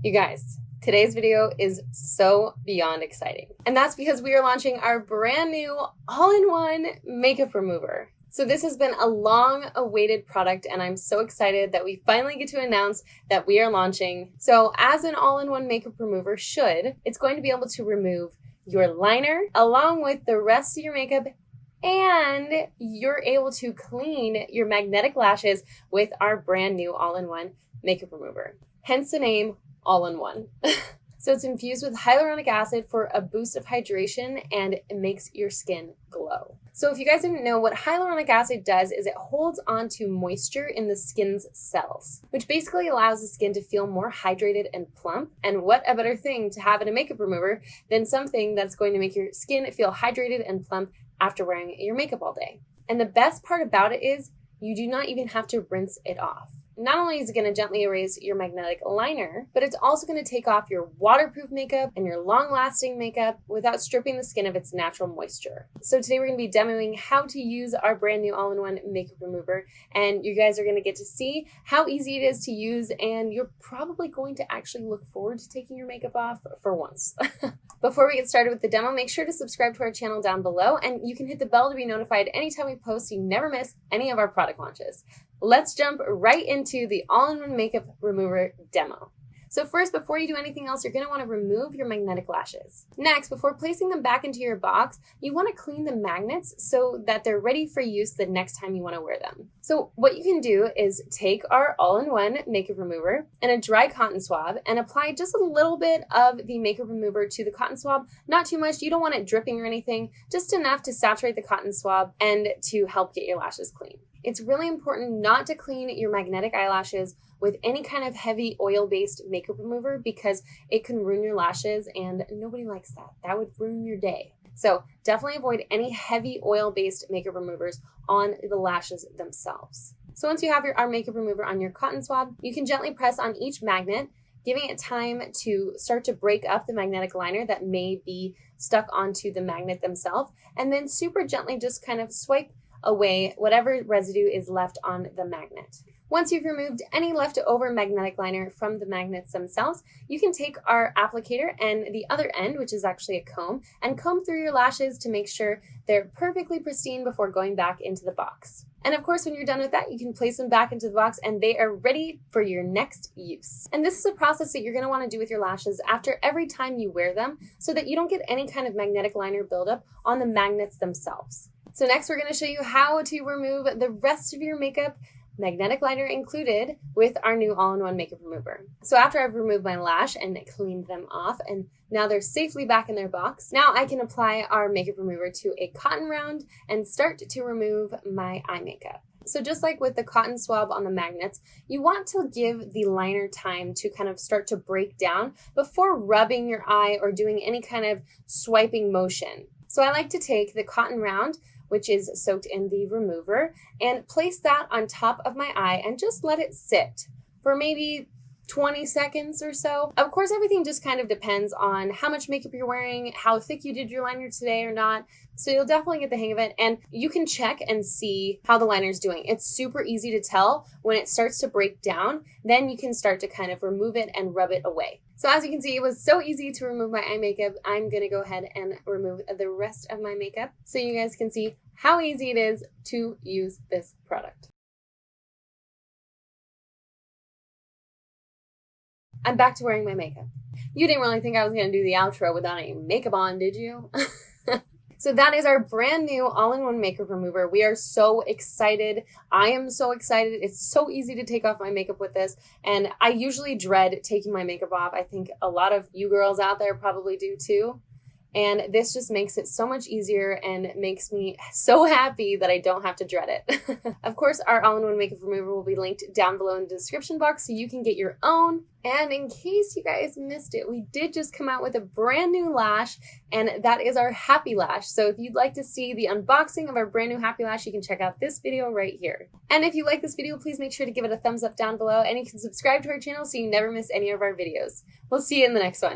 You guys, today's video is so beyond exciting. And that's because we are launching our brand new all-in-one makeup remover. So this has been a long-awaited product, and I'm so excited that we finally get to announce that we are launching. So as an all-in-one makeup remover should, it's going to be able to remove your liner along with the rest of your makeup, and you're able to clean your magnetic lashes with our brand new all-in-one makeup remover. Hence the name All-in-One. So it's infused with hyaluronic acid for a boost of hydration, and it makes your skin glow. So if you guys didn't know, what hyaluronic acid does is it holds on to moisture in the skin's cells, which basically allows the skin to feel more hydrated and plump. And what a better thing to have in a makeup remover than something that's going to make your skin feel hydrated and plump after wearing your makeup all day. And the best part about it is you do not even have to rinse it off. Not only is it going to gently erase your magnetic liner, but it's also going to take off your waterproof makeup and your long-lasting makeup without stripping the skin of its natural moisture. So today we're going to be demoing how to use our brand new all-in-one makeup remover, and you guys are going to get to see how easy it is to use, and you're probably going to actually look forward to taking your makeup off for once. Before we get started with the demo, make sure to subscribe to our channel down below, and you can hit the bell to be notified anytime we post so you never miss any of our product launches. Let's jump right into the all-in-one makeup remover demo. So first, before you do anything else, you're going to want to remove your magnetic lashes. Next, before placing them back into your box, you want to clean the magnets so that they're ready for use the next time you want to wear them. So what you can do is take our all-in-one makeup remover and a dry cotton swab and apply just a little bit of the makeup remover to the cotton swab. Not too much, you don't want it dripping or anything, just enough to saturate the cotton swab and to help get your lashes clean. It's really important not to clean your magnetic eyelashes with any kind of heavy oil-based makeup remover because it can ruin your lashes, and nobody likes that. That would ruin your day. So definitely avoid any heavy oil-based makeup removers on the lashes themselves. So once you have our makeup remover on your cotton swab, you can gently press on each magnet, giving it time to start to break up the magnetic liner that may be stuck onto the magnet themselves, and then super gently just kind of swipe away whatever residue is left on the magnet. Once you've removed any leftover magnetic liner from the magnets themselves, you can take our applicator and the other end, which is actually a comb, and comb through your lashes to make sure they're perfectly pristine before going back into the box. And of course, when you're done with that, you can place them back into the box and they are ready for your next use. And this is a process that you're going to want to do with your lashes after every time you wear them so that you don't get any kind of magnetic liner buildup on the magnets themselves. So next we're going to show you how to remove the rest of your makeup, magnetic liner included, with our new all-in-one makeup remover. So after I've removed my lash and cleaned them off and now they're safely back in their box, now I can apply our makeup remover to a cotton round and start to remove my eye makeup. So just like with the cotton swab on the magnets, you want to give the liner time to kind of start to break down before rubbing your eye or doing any kind of swiping motion. So I like to take the cotton round, which is soaked in the remover, and place that on top of my eye and just let it sit for maybe 20 seconds or so. Of course, everything just kind of depends on how much makeup you're wearing, how thick you did your liner today or not. So you'll definitely get the hang of it, and you can check and see how the liner is doing. It's super easy to tell when it starts to break down. Then you can start to kind of remove it and rub it away. So as you can see, it was so easy to remove my eye makeup. I'm gonna go ahead and remove the rest of my makeup so you guys can see how easy it is to use this product. I'm back to wearing my makeup. You didn't really think I was gonna do the outro without any makeup on, did you? So that is our brand new all-in-one makeup remover. We are so excited. I am so excited. It's so easy to take off my makeup with this, and I usually dread taking my makeup off. I think a lot of you girls out there probably do too. And this just makes it so much easier and makes me so happy that I don't have to dread it. Of course, our all-in-one makeup remover will be linked down below in the description box so you can get your own. And in case you guys missed it, we did just come out with a brand new lash, and that is our Happy Lash. So if you'd like to see the unboxing of our brand new Happy Lash, you can check out this video right here. And if you like this video, please make sure to give it a thumbs up down below, and you can subscribe to our channel so you never miss any of our videos. We'll see you in the next one.